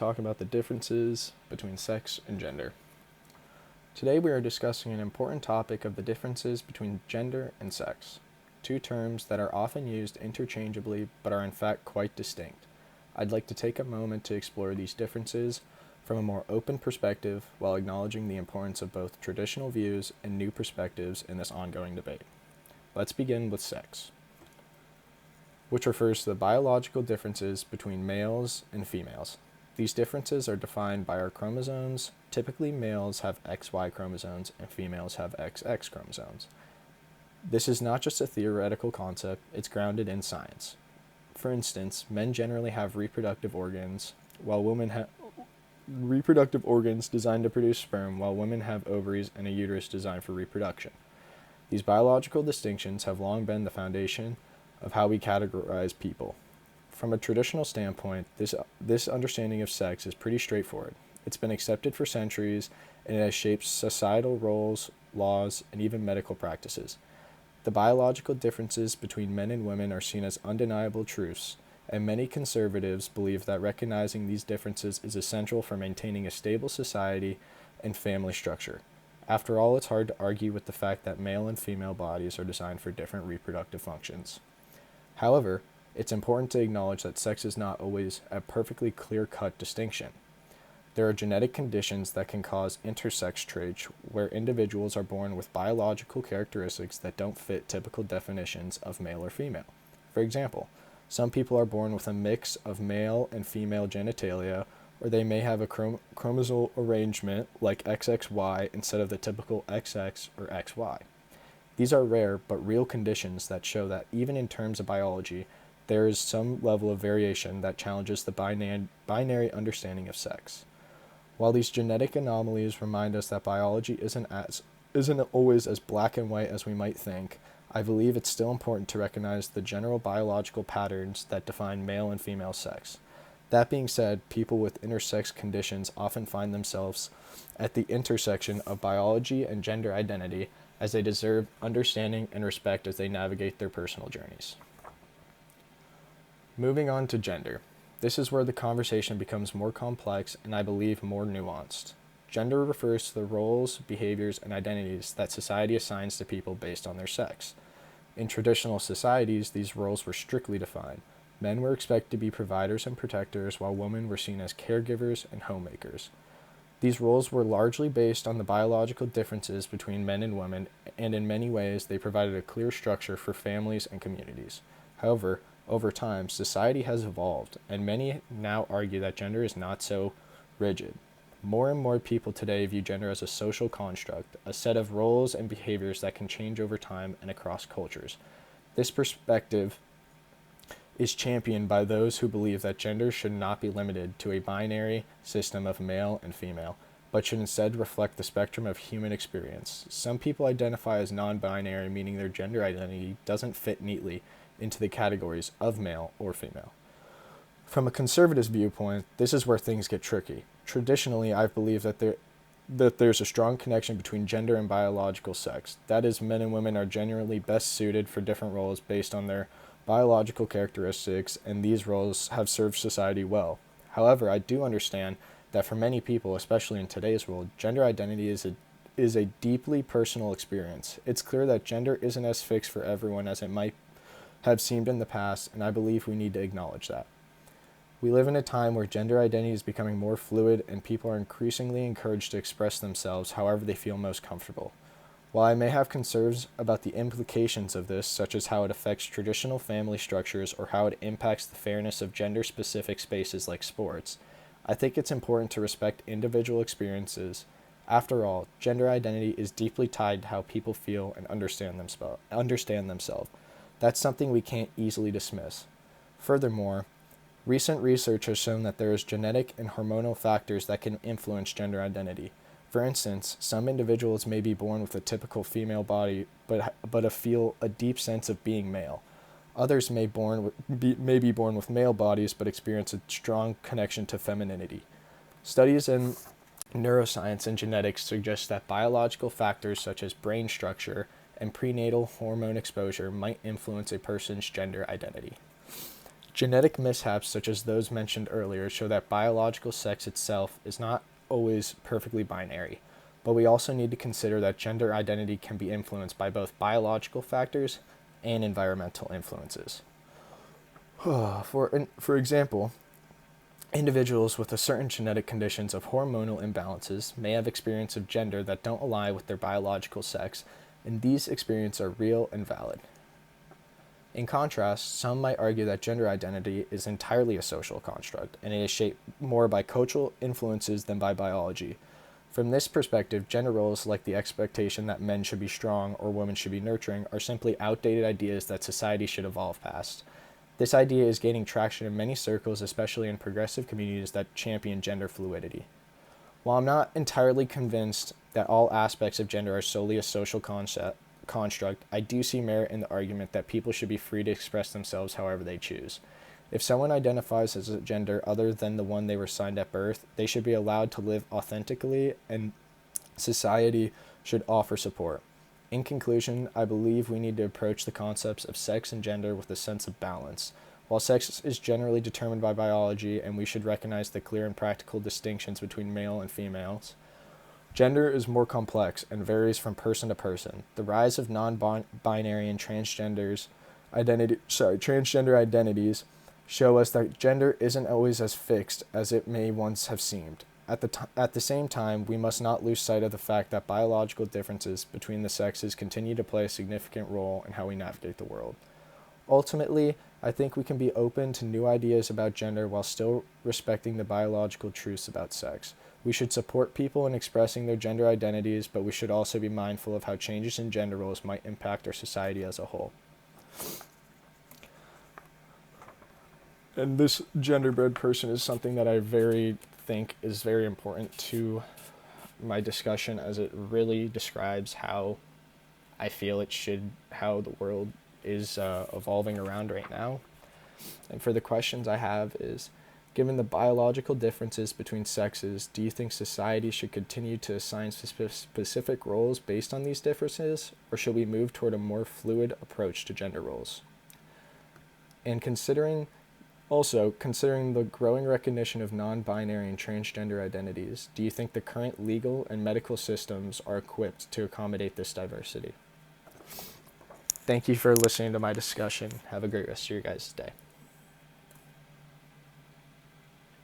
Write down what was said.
talking about the differences between sex and gender. Today we are discussing an important topic of the differences between gender and sex, two terms that are often used interchangeably but are in fact quite distinct. I'd like to take a moment to explore these differences from a more open perspective while acknowledging the importance of both traditional views and new perspectives in this ongoing debate. Let's begin with sex, which refers to the biological differences between males and females. These differences are defined by our chromosomes. Typically, males have XY chromosomes and females have XX chromosomes. This is not just a theoretical concept, it's grounded in science. For instance, men generally have reproductive organs, while women have reproductive organs designed to produce sperm, while women have ovaries and a uterus designed for reproduction. These biological distinctions have long been the foundation of how we categorize people. From a traditional standpoint, this understanding of sex is pretty straightforward. It's been accepted for centuries, and it has shaped societal roles, laws, and even medical practices. The biological differences between men and women are seen as undeniable truths, and many conservatives believe that recognizing these differences is essential for maintaining a stable society and family structure. After all, it's hard to argue with the fact that male and female bodies are designed for different reproductive functions. However, it's important to acknowledge that sex is not always a perfectly clear-cut distinction. There are genetic conditions that can cause intersex traits, where individuals are born with biological characteristics that don't fit typical definitions of male or female. For example, some people are born with a mix of male and female genitalia, or they may have a chromosomal arrangement like XXY instead of the typical XX or XY. These are rare but real conditions that show that even in terms of biology, there is some level of variation that challenges the binary understanding of sex. While these genetic anomalies remind us that biology isn't always as black and white as we might think, I believe it's still important to recognize the general biological patterns that define male and female sex. That being said, people with intersex conditions often find themselves at the intersection of biology and gender identity, as they deserve understanding and respect as they navigate their personal journeys. Moving on to gender. This is where the conversation becomes more complex and I believe more nuanced. Gender refers to the roles, behaviors, and identities that society assigns to people based on their sex. In traditional societies, these roles were strictly defined. Men were expected to be providers and protectors, while women were seen as caregivers and homemakers. These roles were largely based on the biological differences between men and women, and in many ways they provided a clear structure for families and communities. However, over time, society has evolved, and many now argue that gender is not so rigid. More and more people today view gender as a social construct, a set of roles and behaviors that can change over time and across cultures. This perspective is championed by those who believe that gender should not be limited to a binary system of male and female, but should instead reflect the spectrum of human experience. Some people identify as non-binary, meaning their gender identity doesn't fit neatly into the categories of male or female. From a conservative viewpoint, this is where things get tricky. Traditionally, I believe that there's a strong connection between gender and biological sex. That is, men and women are generally best suited for different roles based on their biological characteristics, and these roles have served society well. However, I do understand that for many people, especially in today's world, gender identity is a deeply personal experience. It's clear that gender isn't as fixed for everyone as it might have seemed in the past, and I believe we need to acknowledge that. We live in a time where gender identity is becoming more fluid, and people are increasingly encouraged to express themselves however they feel most comfortable. While I may have concerns about the implications of this, such as how it affects traditional family structures or how it impacts the fairness of gender-specific spaces like sports, I think it's important to respect individual experiences. After all, gender identity is deeply tied to how people feel and understand themselves. That's something we can't easily dismiss. Furthermore, recent research has shown that there is genetic and hormonal factors that can influence gender identity. For instance, some individuals may be born with a typical female body, but feel a deep sense of being male. Others may be born with male bodies, but experience a strong connection to femininity. Studies in neuroscience and genetics suggest that biological factors such as brain structure and prenatal hormone exposure might influence a person's gender identity. Genetic mishaps such as those mentioned earlier show that biological sex itself is not always perfectly binary, but we also need to consider that gender identity can be influenced by both biological factors and environmental influences. For example, individuals with a certain genetic conditions of hormonal imbalances may have experience of gender that don't align with their biological sex, and these experiences are real and valid. In contrast, some might argue that gender identity is entirely a social construct, and it is shaped more by cultural influences than by biology. From this perspective, gender roles like the expectation that men should be strong or women should be nurturing are simply outdated ideas that society should evolve past. This idea is gaining traction in many circles, especially in progressive communities that champion gender fluidity. While I'm not entirely convinced that all aspects of gender are solely a social construct, I do see merit in the argument that people should be free to express themselves however they choose. If someone identifies as a gender other than the one they were assigned at birth, they should be allowed to live authentically, and society should offer support. In conclusion, I believe we need to approach the concepts of sex and gender with a sense of balance. While sex is generally determined by biology, and we should recognize the clear and practical distinctions between male and females, gender is more complex and varies from person to person. The rise of non-binary and transgender identities show us that gender isn't always as fixed as it may once have seemed. At the same time, we must not lose sight of the fact that biological differences between the sexes continue to play a significant role in how we navigate the world. Ultimately, I think we can be open to new ideas about gender while still respecting the biological truths about sex. We should support people in expressing their gender identities, but we should also be mindful of how changes in gender roles might impact our society as a whole. And this genderbread person is something that I think is very important to my discussion, as it really describes how I feel how the world is evolving around right now. And for the questions I have is, given the biological differences between sexes, do you think society should continue to assign specific roles based on these differences, or should we move toward a more fluid approach to gender roles? And considering the growing recognition of non-binary and transgender identities, do you think the current legal and medical systems are equipped to accommodate this diversity? Thank you for listening to my discussion. Have a great rest of your guys' day.